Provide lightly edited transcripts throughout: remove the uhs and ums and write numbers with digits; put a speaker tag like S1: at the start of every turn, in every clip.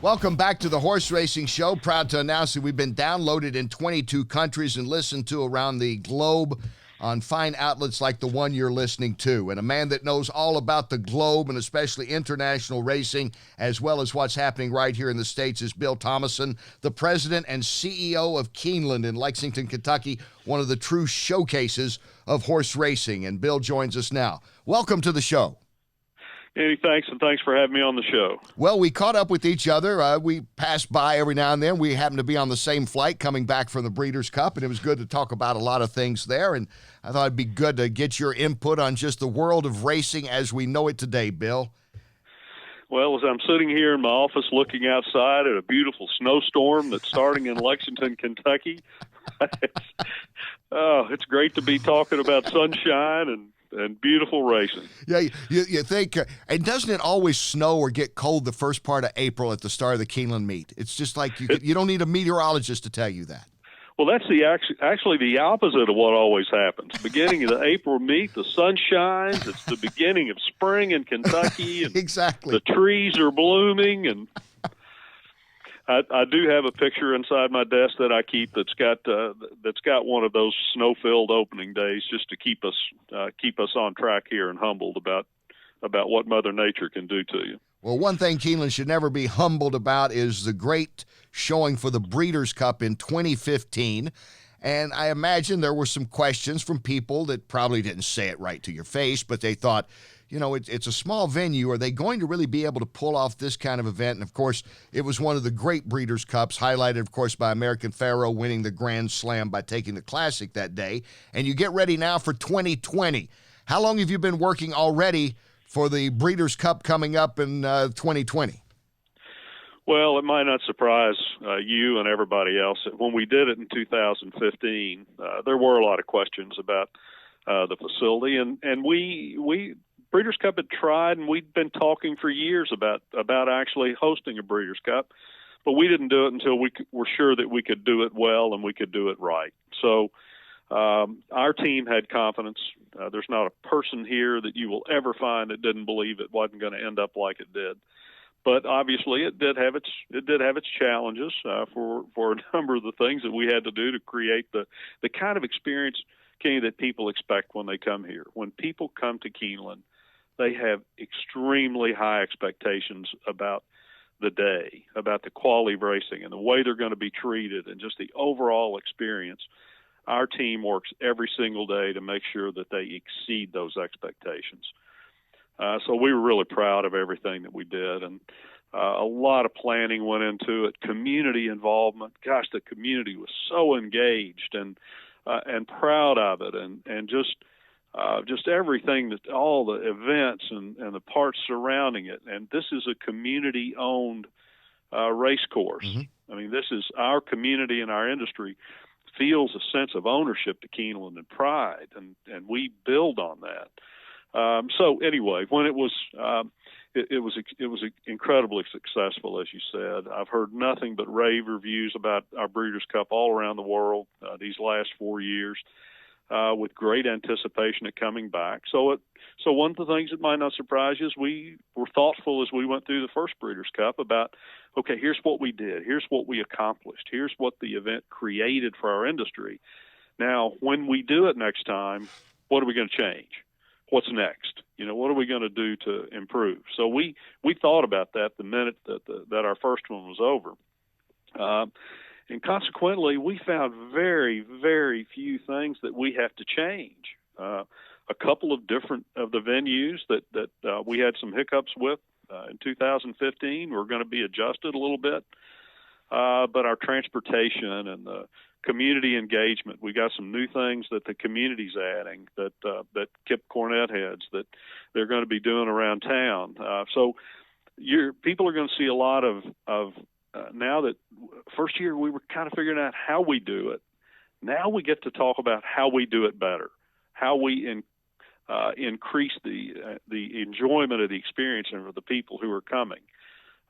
S1: Welcome back to the Horse Racing Show. Proud to announce that we've been downloaded in 22 countries and listened to around the globe on fine outlets like the one you're listening to. And a man that knows all about the globe and especially international racing, as well as what's happening right here in the States, is Bill Thomason, the president and CEO of Keeneland in Lexington, Kentucky, one of the true showcases of horse racing. And Bill joins us now. Welcome to the show.
S2: Andy, thanks, and thanks for having me on the show.
S1: Well, we caught up with each other. We pass by every now and then. We happen to be on the same flight coming back from the Breeders' Cup, and it was good to talk about a lot of things there. And I thought it'd be good to get your input on just the world of racing as we know it today, Bill.
S2: Well, as I'm sitting here in my office looking outside at a beautiful snowstorm that's starting in Lexington, Kentucky, it's great to be talking about sunshine and beautiful racing.
S1: Yeah, you think, and doesn't it always snow or get cold the first part of April at the start of the Keeneland meet? It's just like you don't need a meteorologist to tell you that.
S2: Well, that's actually the opposite of what always happens. Beginning of the April meet, the sun shines. It's the beginning of spring in Kentucky. And
S1: exactly.
S2: The trees are blooming, and I do have a picture inside my desk that I keep that's got one of those snow-filled opening days just to keep us on track here and humbled about what Mother Nature can do to you.
S1: Well, one thing Keeneland should never be humbled about is the great showing for the Breeders' Cup in 2015. And I imagine there were some questions from people that probably didn't say it right to your face, but they thought, you know, it's a small venue. Are they going to really be able to pull off this kind of event? And, of course, it was one of the great Breeders' Cups, highlighted, of course, by American Pharoah winning the Grand Slam by taking the Classic that day. And you get ready now for 2020. How long have you been working already for the Breeders' Cup coming up in 2020?
S2: Well, it might not surprise you and everybody else. When we did it in 2015, there were a lot of questions about the facility, and we Breeders' Cup had tried, and we'd been talking for years about actually hosting a Breeders' Cup, but we didn't do it until we were sure that we could do it well and we could do it right. So our team had confidence. There's not a person here that you will ever find that didn't believe it wasn't going to end up like it did. But obviously, it did have its challenges for a number of the things that we had to do to create the kind of experience, Kenny, that people expect when they come here. When people come to Keeneland, they have extremely high expectations about the day, about the quality of racing and the way they're going to be treated and just the overall experience. Our team works every single day to make sure that they exceed those expectations. So we were really proud of everything that we did, and a lot of planning went into it. Community involvement, gosh, the community was so engaged and proud of it, and just everything, that all the events and the parts surrounding it. And this is a community-owned race course. Mm-hmm. I mean, this is our community and our industry feels a sense of ownership to Keeneland and pride, and we build on that. So anyway, when it was incredibly successful, as you said. I've heard nothing but rave reviews about our Breeders' Cup all around the world these last 4 years, with great anticipation of coming back. So one of the things that might not surprise you is we were thoughtful as we went through the first Breeders' Cup about, okay, here's what we did, here's what we accomplished, here's what the event created for our industry. Now, when we do it next time, what are we going to change? What's next? You know, what are we going to do to improve? So we thought about that the minute that our first one was over. And consequently, we found very, very few things that we have to change. A couple of different of the venues that we had some hiccups with in 2015 were going to be adjusted a little bit. But our transportation and the community engagement, we got some new things that the community's adding that Kip Cornett heads that they're going to be doing around town. So people are going to see a lot of now that first year we were kind of figuring out how we do it. Now we get to talk about how we do it better, how we increase the enjoyment of the experience and for the people who are coming.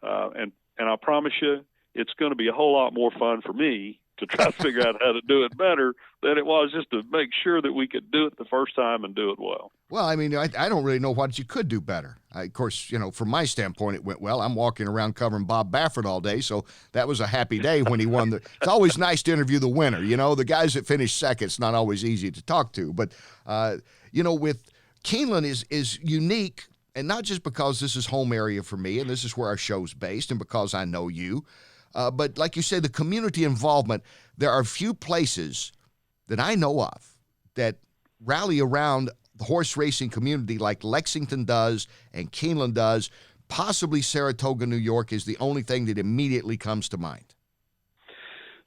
S2: And I'll promise you, it's going to be a whole lot more fun for me to try to figure out how to do it better than it was just to make sure that we could do it the first time and do it well.
S1: Well, I mean, I don't really know what you could do better. Of course, from my standpoint, it went well. I'm walking around covering Bob Baffert all day, so that was a happy day when he won. It's always nice to interview the winner. The guys that finish second, it's not always easy to talk to. But, with Keeneland is unique, and not just because this is home area for me, and this is where our show's based, and because I know you, but like you say, the community involvement. There are few places that I know of that rally around the horse racing community like Lexington does and Keeneland does. Possibly Saratoga, New York is the only thing that immediately comes to mind.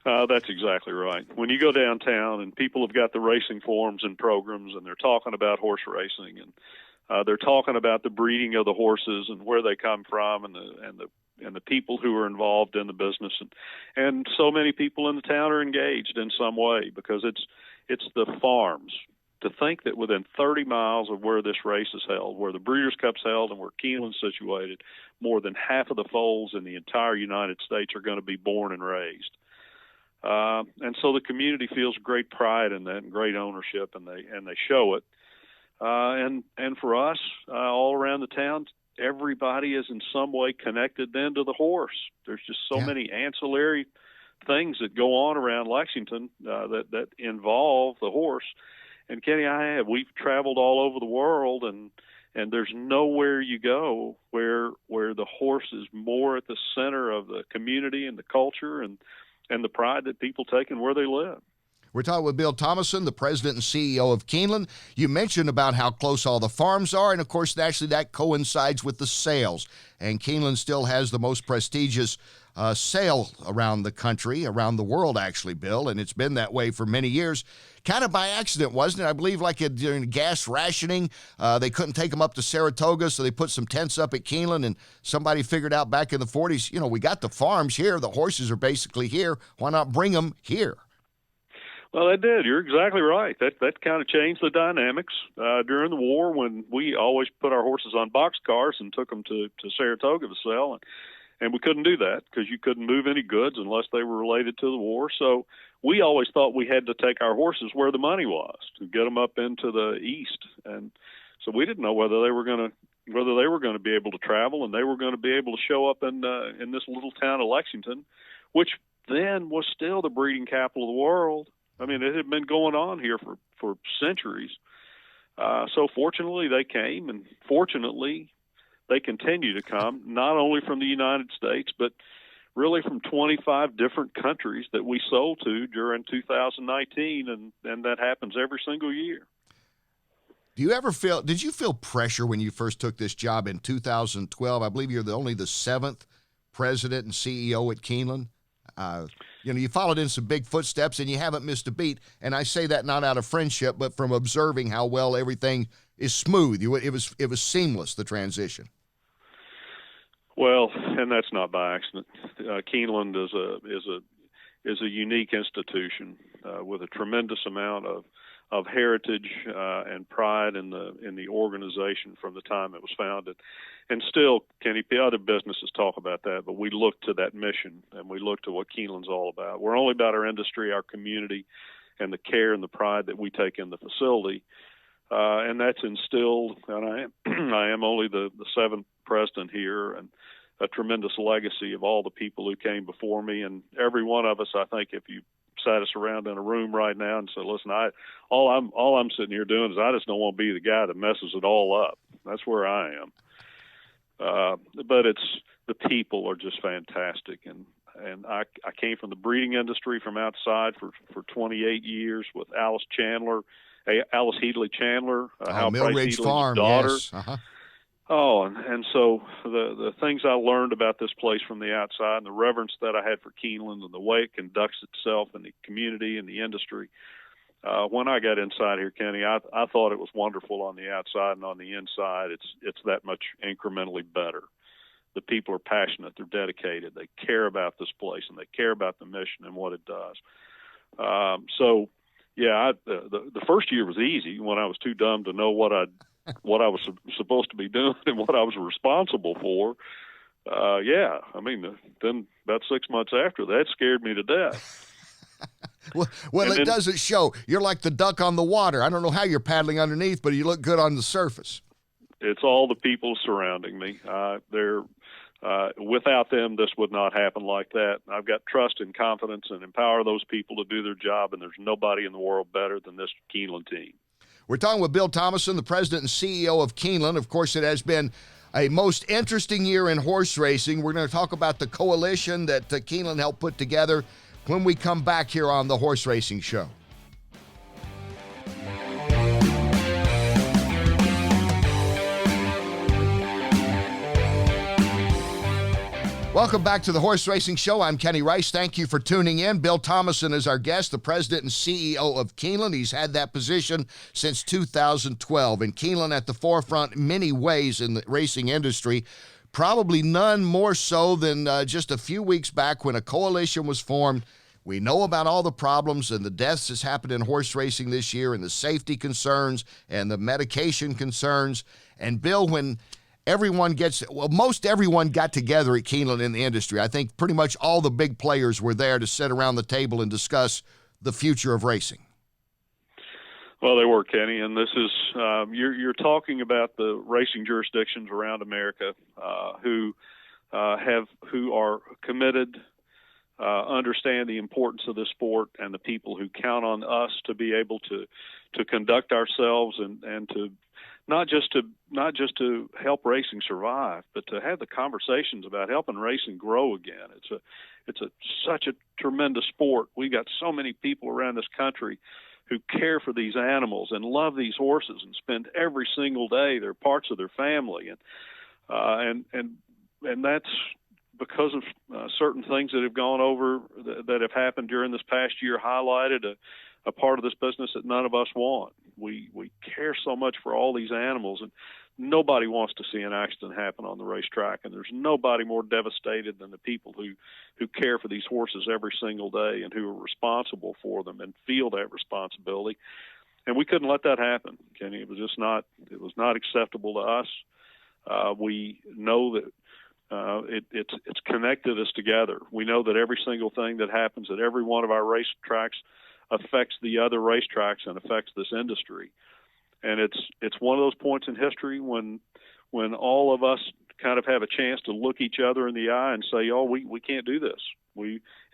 S2: That's exactly right. When you go downtown and people have got the racing forums and programs, and they're talking about horse racing, and they're talking about the breeding of the horses and where they come from, and the people who are involved in the business, and so many people in the town are engaged in some way, because it's the farms. To think that within 30 miles of where this race is held, where the Breeders' Cup's held and where Keeneland's situated, more than half of the foals in the entire United States are going to be born and raised. And so the community feels great pride in that and great ownership, and they show it. And for us, all around the town, everybody is in some way connected then to the horse. There's just so many ancillary things that go on around Lexington that involve the horse. And Kenny, we've traveled all over the world, and there's nowhere you go where the horse is more at the center of the community and the culture and the pride that people take in where they live.
S1: We're talking with Bill Thomason, the president and CEO of Keeneland. You mentioned about how close all the farms are, and of course, naturally, that coincides with the sales. And Keeneland still has the most prestigious sale around the country, around the world, actually, Bill, and it's been that way for many years. Kind of by accident, wasn't it? I believe during gas rationing, they couldn't take them up to Saratoga, so they put some tents up at Keeneland, and somebody figured out back in the 40s, we got the farms here, the horses are basically here, why not bring them here?
S2: Well, that did. You're exactly right. That kind of changed the dynamics during the war, when we always put our horses on boxcars and took them to Saratoga to sell. And we couldn't do that because you couldn't move any goods unless they were related to the war. So we always thought we had to take our horses where the money was, to get them up into the east. And so we didn't know whether they were going to be able to travel, and they were going to be able to show up in this little town of Lexington, which then was still the breeding capital of the world. I mean, it had been going on here for centuries. So fortunately, they came, and fortunately, they continue to come, not only from the United States, but really from 25 different countries that we sold to during 2019, and that happens every single year.
S1: Did you feel pressure when you first took this job in 2012? I believe you're only the 7th president and CEO at Keeneland. You followed in some big footsteps, and you haven't missed a beat. And I say that not out of friendship, but from observing how well everything is smooth. It was seamless, the transition.
S2: Well, and that's not by accident. Keeneland is a unique institution with a tremendous amount of heritage and pride in the organization from the time it was founded. And still, Kenny, other businesses talk about that, but we look to that mission, and we look to what Keeneland's all about. We're only about our industry, our community, and the care and the pride that we take in the facility. And that's instilled, and I am only the 7th president here, and a tremendous legacy of all the people who came before me. And every one of us, I think, if you sat us around in a room right now and said, listen, all I'm sitting here doing is I just don't want to be the guy that messes it all up. That's where I am. But the people are just fantastic. And I came from the breeding industry from outside for 28 years with Alice Headley Chandler, Hal Price
S1: Millridge
S2: Headley's
S1: Farm,
S2: daughter.
S1: Yes. Uh-huh.
S2: Oh, and so the things I learned about this place from the outside, and the reverence that I had for Keeneland and the way it conducts itself in the community and the industry. When I got inside here, Kenny, I thought it was wonderful on the outside, and on the inside, it's that much incrementally better. The people are passionate, they're dedicated, they care about this place, and they care about the mission and what it does. The first year was easy when I was too dumb to know what I was supposed to be doing and what I was responsible for. Then about 6 months after that scared me to death.
S1: Well,
S2: And
S1: it
S2: then
S1: doesn't show. You're like the duck on the water. I don't know how you're paddling underneath, but you look good on the surface.
S2: it's all the people surrounding me. Without them, this would not happen like that. I've got trust and confidence and empower those people to do their job, and there's nobody in the world better than this Keeneland team.
S1: We're talking with Bill Thomason, the president and CEO of Keeneland. Of course, it has been a most interesting year in horse racing. We're going to talk about the coalition that Keeneland helped put together when we come back here on the Horse Racing Show. Welcome back to the Horse Racing Show. I'm Kenny Rice. Thank you for tuning in. Bill Thomason is our guest, the president and CEO of Keeneland. He's had that position since 2012. And Keeneland at the forefront in many ways in the racing industry, probably none more so than just a few weeks back when a coalition was formed. We know about all the problems and the deaths that's happened in horse racing this year and the safety concerns and the medication concerns. And Bill, when most everyone got together at Keeneland in the industry. I think pretty much all the big players were there to sit around the table and discuss the future of racing.
S2: Well, they were, Kenny, and this is you're talking about the racing jurisdictions around America who are committed, understand the importance of this sport, and the people who count on us to be able to conduct ourselves and to not just to help racing survive, but to have the conversations about helping racing grow again. It's such a tremendous sport. We got so many people around this country who care for these animals and love these horses and spend every single day they're parts of their family, and that's because of certain things that have gone over that have happened during this past year, highlighted a part of this business that none of us want. We care so much for all these animals, and nobody wants to see an accident happen on the racetrack, and there's nobody more devastated than the people who care for these horses every single day and who are responsible for them and feel that responsibility. And we couldn't let that happen, Kenny. It was not acceptable to us. We know that it's connected us together. We know that every single thing that happens at every one of our racetracks affects the other racetracks and affects this industry. And it's one of those points in history when all of us kind of have a chance to look each other in the eye and say, oh, we can't do this.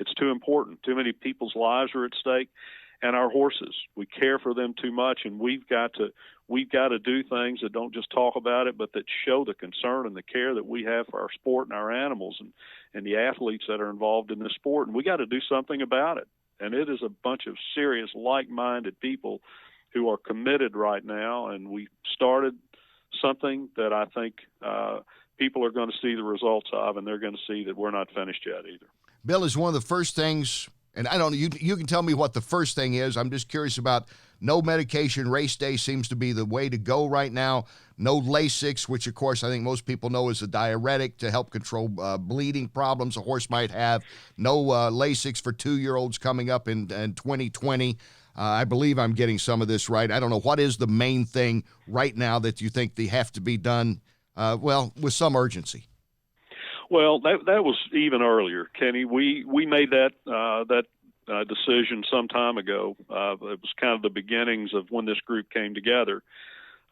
S2: It's too important. Too many people's lives are at stake, and our horses. We care for them too much, and we've got to do things that don't just talk about it, but that show the concern and the care that we have for our sport and our animals and the athletes that are involved in this sport. And we got to do something about it. And it is a bunch of serious, like-minded people who are committed right now. And we started something that I think people are going to see the results of, and they're going to see that we're not finished yet either.
S1: Bill, is one of the first things, and I don't know, you can tell me what the first thing is. I'm just curious about no medication. Race day seems to be the way to go right now. No Lasix, which, of course, I think most people know is a diuretic to help control bleeding problems a horse might have. No Lasix for 2-year-olds coming up in 2020. I believe I'm getting some of this right. I don't know. What is the main thing right now that you think they have to be done, with some urgency?
S2: Well, that was even earlier, Kenny. We made that decision some time ago. It was kind of the beginnings of when this group came together.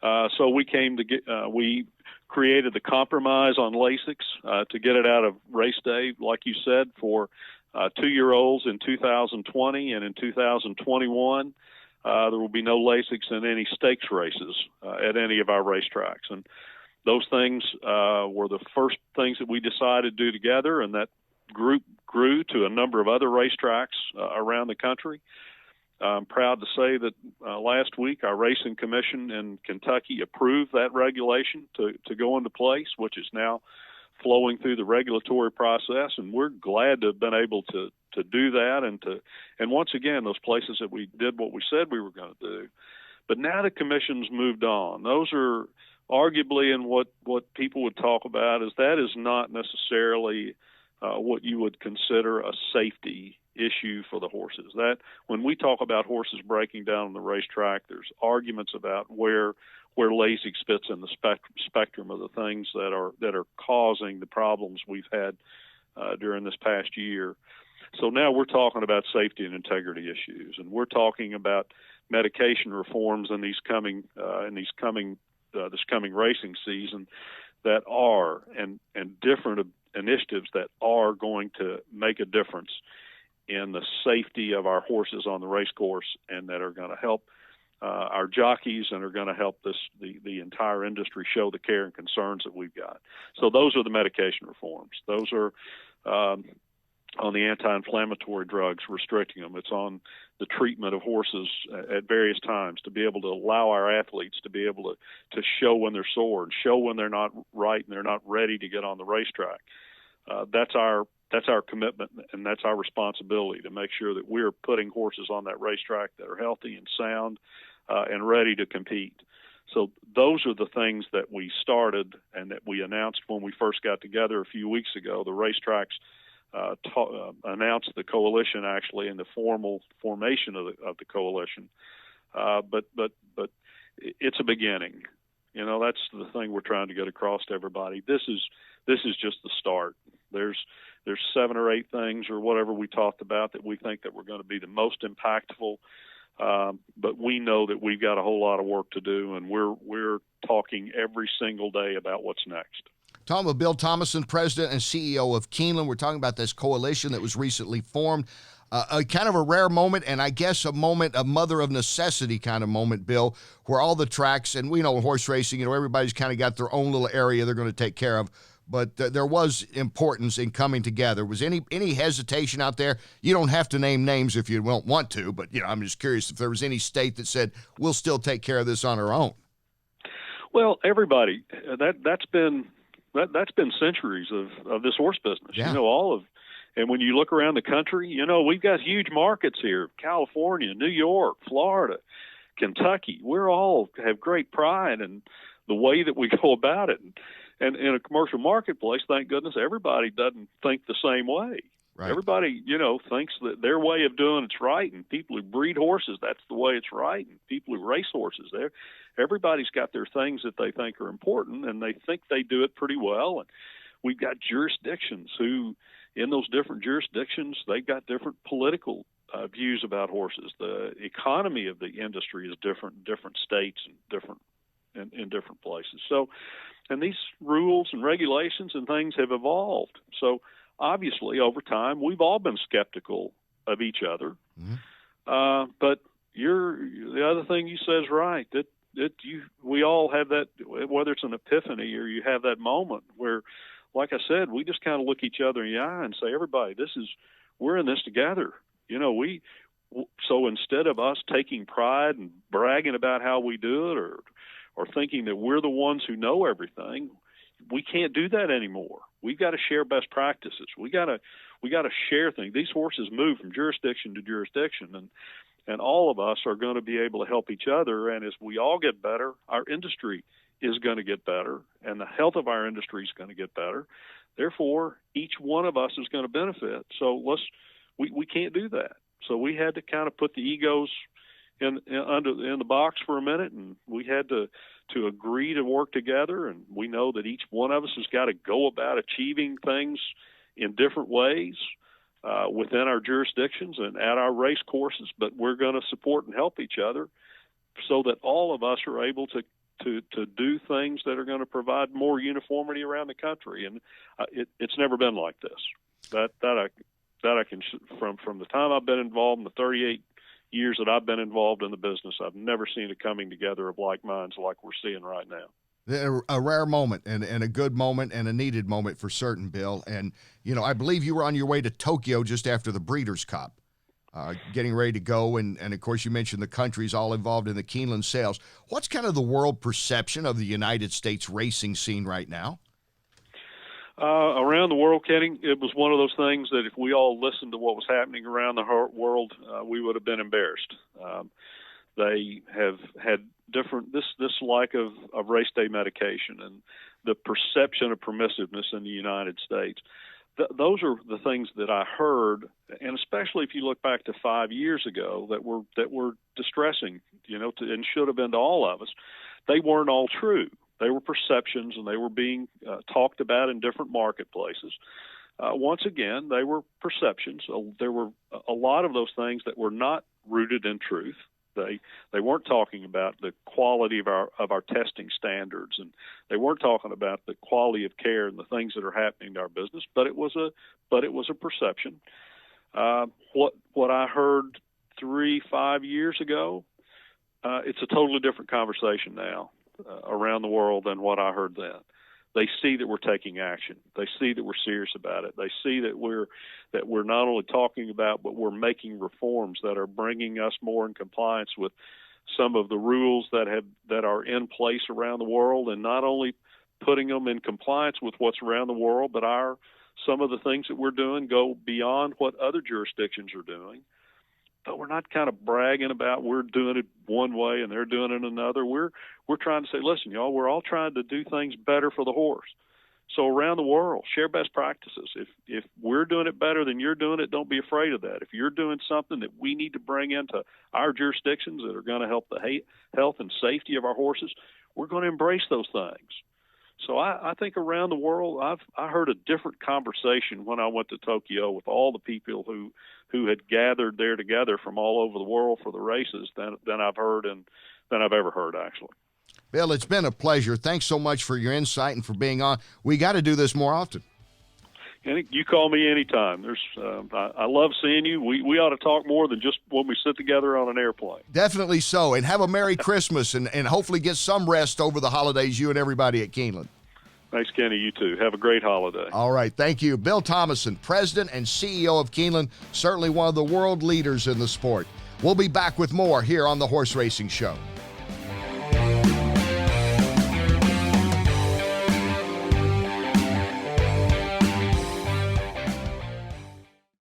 S2: So we created the compromise on Lasix to get it out of race day, like you said, for 2-year-olds in 2020, and in 2021 there will be no Lasix in any stakes races at any of our racetracks. And those things were the first things that we decided to do together, and that group grew to a number of other racetracks around the country. I'm proud to say that last week our racing commission in Kentucky approved that regulation to go into place, which is now flowing through the regulatory process, and we're glad to have been able to do that and once again those places that we did what we said we were going to do. But now the commission's moved on. Those are arguably, and what people would talk about is that is not necessarily what you would consider a safety issue for the horses. That when we talk about horses breaking down on the racetrack, there's arguments about where Lasix fits in the spectrum of the things that are causing the problems we've had during this past year. So now we're talking about safety and integrity issues, and we're talking about medication reforms in this coming racing season that are and different initiatives that are going to make a difference in the safety of our horses on the race course, and that are going to help our jockeys and are going to help the entire industry show the care and concerns that we've got. So those are the medication reforms. Those are on the anti-inflammatory drugs, restricting them. It's on the treatment of horses at various times to be able to allow our athletes to be able to show when they're sore and show when they're not right and they're not ready to get on the racetrack. That's our commitment, and that's our responsibility to make sure that we're putting horses on that racetrack that are healthy and sound and ready to compete. So those are the things that we started and that we announced when we first got together a few weeks ago. The racetracks announced the coalition, actually, in the formal formation of the coalition. But it's a beginning. You know, that's the thing we're trying to get across to everybody. This is just the start. There's 7 or 8 things or whatever we talked about that we think that we're going to be the most impactful. But we know that we've got a whole lot of work to do, and we're talking every single day about what's next.
S1: Talking with Bill Thomason, President and CEO of Keeneland. We're talking about this coalition that was recently formed. A kind of a rare moment, and I guess a mother of necessity kind of moment, Bill, where all the tracks, and we know horse racing, everybody's kind of got their own little area they're going to take care of, but there was importance in coming together. Was any hesitation out there? You don't have to name names if you don't want to, but I'm just curious if there was any state that said, we'll still take care of this on our own.
S2: Well, everybody, that's been centuries of this horse business.
S1: Yeah.
S2: And when you look around the country, we've got huge markets here: California, New York, Florida, Kentucky. We're all have great pride in the way that we go about it. And in a commercial marketplace, thank goodness, everybody doesn't think the same way.
S1: Right.
S2: Everybody, thinks that their way of doing it's right, and people who breed horses, that's the way it's right, and people who race horses, everybody's got their things that they think are important, and they think they do it pretty well. And we've got jurisdictions who, in those different jurisdictions, they've got different political views about horses. The economy of the industry is different in different states and in different places. So, and these rules and regulations and things have evolved. So, obviously, over time, we've all been skeptical of each other. Mm-hmm. But the other thing you say is right, that we all have that, whether it's an epiphany or you have that moment where, like I said, we just kind of look each other in the eye and say, everybody, we're in this together. So instead of us taking pride and bragging about how we do it or thinking that we're the ones who know everything, we can't do that anymore. We've got to share best practices. We got to share things. These horses move from jurisdiction to jurisdiction, and all of us are going to be able to help each other. And as we all get better, our industry is going to get better, and the health of our industry is going to get better. Therefore, each one of us is going to benefit. So we can't do that. So we had to kind of put the egos in the box for a minute, and we had to agree to work together. And we know that each one of us has got to go about achieving things in different ways within our jurisdictions and at our race courses, but we're going to support and help each other so that all of us are able to do things that are going to provide more uniformity around the country. And it's never been like this. That I can, from the time I've been involved in the 38 years that I've been involved in the business, I've never seen a coming together of like minds like we're seeing right now.
S1: A rare moment and a good moment and a needed moment for certain, Bill. And, I believe you were on your way to Tokyo just after the Breeders' Cup, getting ready to go. And of course, you mentioned the country's all involved in the Keeneland sales. What's kind of the world perception of the United States racing scene right now?
S2: Around the world, Kenny, it was one of those things that if we all listened to what was happening around the world, we would have been embarrassed. They have had this lack of race day medication and the perception of permissiveness in the United States. Those are the things that I heard, and especially if you look back to 5 years ago, that were distressing, and should have been to all of us. They weren't all true. They were perceptions, and they were being talked about in different marketplaces. once again, they were perceptions. There were a lot of those things that were not rooted in truth. They weren't talking about the quality of our testing standards, and they weren't talking about the quality of care and the things that are happening to our business. But it was a perception. What I heard 3-5 years ago, it's a totally different conversation now around the world than what I heard then. They see that we're taking action. They see that we're serious about it. They see that we're not only talking about, but we're making reforms that are bringing us more in compliance with some of the rules that are in place around the world, and not only putting them in compliance with what's around the world, but some of the things that we're doing go beyond what other jurisdictions are doing. But we're not kind of bragging about we're doing it one way and they're doing it another. We're trying to say, listen, y'all, we're all trying to do things better for the horse. So around the world, share best practices. If we're doing it better than you're doing it, don't be afraid of that. If you're doing something that we need to bring into our jurisdictions that are going to help the health and safety of our horses, we're going to embrace those things. So I think around the world, I heard a different conversation when I went to Tokyo with all the people who had gathered there together from all over the world for the races than I've heard and than I've ever heard, actually.
S1: Bill, it's been a pleasure. Thanks so much for your insight and for being on. We got to do this more often.
S2: You call me anytime. I love seeing you. We ought to talk more than just when we sit together on an airplane.
S1: Definitely so. And have a Merry Christmas and hopefully get some rest over the holidays, you and everybody at Keeneland.
S2: Thanks, Kenny. You too. Have a great holiday.
S1: All right. Thank you. Bill Thomason, President and CEO of Keeneland, certainly one of the world leaders in the sport. We'll be back with more here on the Horse Racing Show.